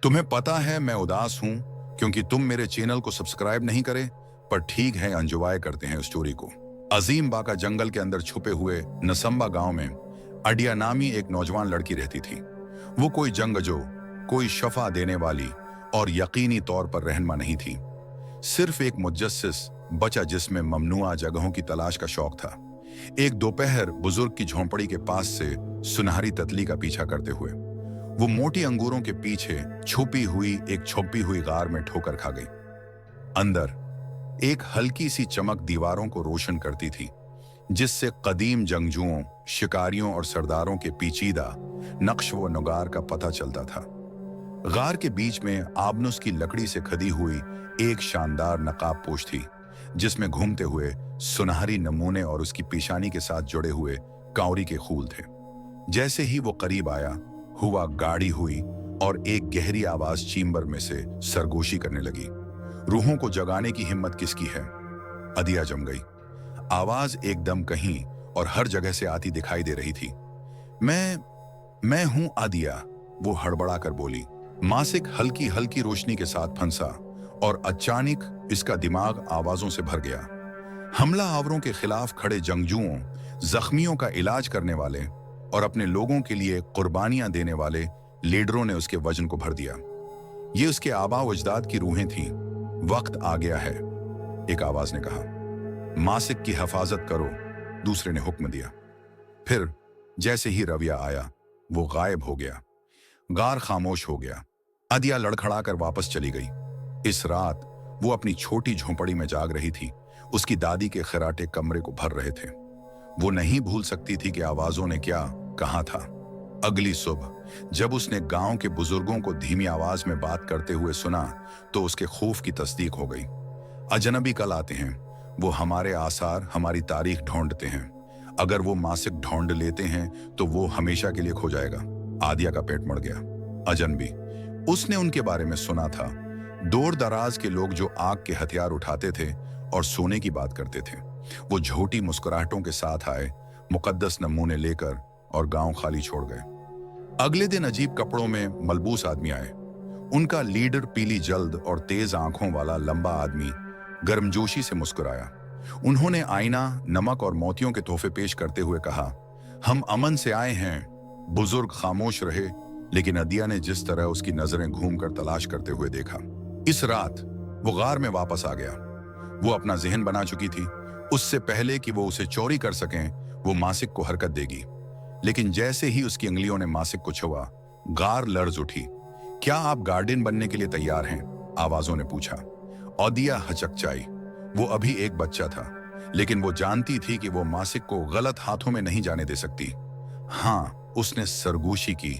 तुम्हें पता है मैं उदास हूं क्योंकि तुम मेरे चैनल को सब्सक्राइब नहीं करे, पर ठीक है, एंजॉय करते हैं स्टोरी को। अजीम बाका जंगल के अंदर छुपे हुए नसम्बा गांव में अडिया नामी एक नौजवान लड़की रहती थी। वो कोई जंगजो, कोई शफा देने वाली और यकीनी तौर पर रहनुमा नहीं थी, सिर्फ एक मुजस्सिस बचा जिसमें ममनुआ जगहों की तलाश का शौक था। एक दोपहर बुजुर्ग की झोंपड़ी के पास से सुनहरी तितली का पीछा करते हुए वो मोटी अंगूरों के पीछे छुपी हुई एक छुपी हुई गार में ठोकर खा गई। अंदर एक हल्की सी चमक दीवारों को रोशन करती थी, जिससे कदीम जंगजुओं, शिकारियों और सरदारों के पेचीदा नक्श व नुगार का पता चलता था। गार के बीच में आबनुस की लकड़ी से खदी हुई एक शानदार नकाब पोश थी, जिसमें घूमते हुए सुनहरी नमूने और उसकी पेशानी के साथ जुड़े हुए कांवरी के खूल थे। जैसे ही वो करीब आया, हुआ गाढ़ी हुई और एक गहरी आवाज चीम्बर में से सरगोशी करने लगी। रूहों को जगाने की हिम्मत किसकी है? अदिया जम गई। आवाज एकदम कहीं और हर जगह से आती दिखाई दे रही थी। मैं हूं अदिया, वो हड़बड़ा कर बोली। मासिक हल्की हल्की रोशनी के साथ फंसा और अचानक इसका दिमाग आवाजों से भर गया। हमला आवरों के खिलाफ खड़े जंगजुओं, जख्मियों का इलाज करने वाले और अपने लोगों के लिए कुर्बानियां देने वाले लीडरों ने उसके वजन को भर दिया। ये उसके आबा व अजदाद की रूहें थीं। वक्त आ गया है, एक आवाज ने कहा। मासिक की हिफाजत करो, दूसरे ने हुक्म दिया। फिर जैसे ही रविया आया, वो गायब हो गया। गार खामोश हो गया। अदिया लड़खड़ाकर वापस चली गई। इस रात वो अपनी छोटी झोंपड़ी में जाग रही थी। उसकी दादी के खराटे कमरे को भर रहे थे। वो नहीं भूल सकती थी कि आवाजों ने क्या कहा था। अगली सुबह जब उसने गांव के बुजुर्गों को धीमी आवाज में बात करते हुए सुना, तो उसके खौफ की तस्दीक हो गई। अजनबी कल आते हैं, वो हमारे आसार, हमारी तारीख ढूंढते हैं। अगर वो मासिक ढूंढ लेते हैं तो वो हमेशा के लिए खो जाएगा। आदिया का पेट मर गया। अजनबी, उसने उनके बारे में सुना था। दूर दराज के लोग जो आग के हथियार उठाते थे और सोने की बात करते थे। वो झूठी मुस्कुराहटों के साथ आए, मुकद्दस नमूने लेकर, और गांव खाली छोड़ गए। अगले दिन अजीब कपड़ों में मलबूस आदमी आए। उनका लीडर पीली जल्द और तेज आंखों वाला लंबा आदमी गर्मजोशी से मुस्कुराया। उन्होंने आईना, नमक और मोतियों के तोहफे पेश करते हुए कहा, हम अमन से आए हैं। बुजुर्ग खामोश रहे, लेकिन अदिया ने जिस तरह उसकी नजरें घूमकर तलाश करते हुए देखा। इस रात वो गार में वापस आ गया। वो अपना जहन बना चुकी थी। उससे पहले कि वो उसे चोरी कर सकें, वो मासिक को हरकत देगी। लेकिन जैसे ही उसकी अंगलियों ने मासिक को छुआ, गार लर्ज उठी। क्या आप गार्डियन बनने के लिए तैयार हैं? आवाजों ने पूछा। अदिया हचकचाई। वो अभी एक बच्चा था, लेकिन वो जानती थी कि वो मासिक को गलत हाथों में नहीं जाने दे सकती। हाँ, उसने सरगोशी की।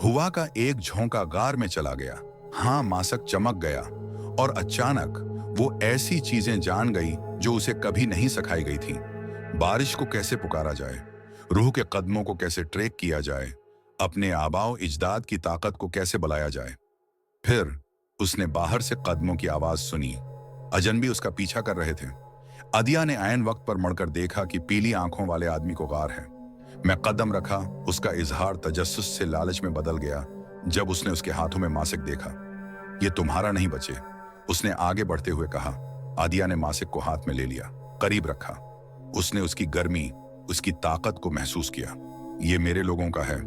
हुआ का एक झोंका गार में चला गया। हाँ, मासिक चमक गया और अचानक वो ऐसी चीजें जान गई जो उसे कभी नहीं सिखाई गई थी। बारिश को कैसे पुकारा जाए, रूह के कदमों को कैसे ट्रैक किया जाए, अपने आबाओ इजदाद की ताकत को कैसे बुलाया जाए। फिर उसने बाहर से कदमों की आवाज सुनी। अजनबी उसका पीछा कर रहे थे। अदिया ने ऐन वक्त पर मुड़कर देखा कि पीली आंखों वाले आदमी को गार है। मैं कदम रखा। उसका इजहार तजस्सुस से लालच में बदल गया जब उसने उसके हाथों में मासिक देखा। ये तुम्हारा नहीं बचे, उसने आगे बढ़ते हुए कहा। आदिया ने मासिक को हाथ में ले लिया, करीब रखा। उसने उसकी गर्मी, उसकी ताकत को महसूस किया। ये मेरे लोगों का है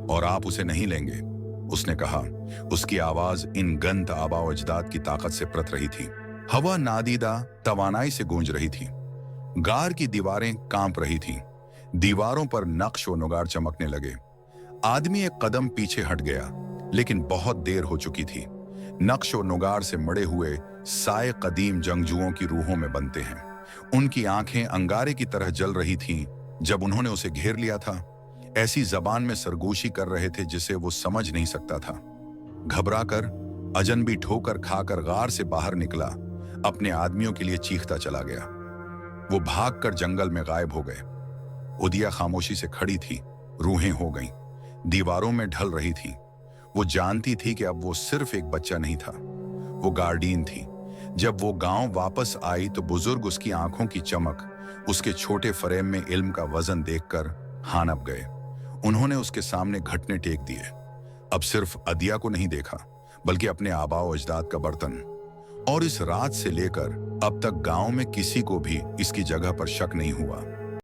और आप उसे नहीं लेंगे, उसने कहा। उसकी आवाज इन गंत आबा व अजदाद की ताकत से प्रत रही थी। हवा नादीदा तवानाई से गूंज रही थी। गार की दीवारें कांप रही थीं। दीवारों पर नक्श व नुगार चमकने लगे। आदमी एक कदम पीछे हट गया, लेकिन बहुत देर हो चुकी थी। नक्श व नुगार से मड़े हुए साए कदीम जंगजुओं की रूहों में बनते हैं। उनकी आंखें अंगारे की तरह जल रही थीं जब उन्होंने उसे घेर लिया था। ऐसी जबान में सरगोशी कर रहे थे जिसे वो समझ नहीं सकता था। घबराकर अजनबी ठोकर खाकर गार से बाहर निकला, अपने आदमियों के लिए चीखता चला गया। वो भागकर जंगल में गायब हो गए। उदिया खामोशी से खड़ी थी, रूहें हो गईं, दीवारों में ढल रही थी। वो जानती थी कि अब वो सिर्फ एक बच्चा नहीं था, वो गार्डियन थी। जब वो गांव वापस आई तो बुजुर्ग उसकी आंखों की चमक, उसके छोटे फ्रेम में इल्म का वजन देखकर हानप गए। उन्होंने उसके सामने घुटने टेक दिए। अब सिर्फ अदिया को नहीं देखा, बल्कि अपने आबाओ अजदाद का बर्तन। और इस रात से लेकर अब तक गांव में किसी को भी इसकी जगह पर शक नहीं हुआ।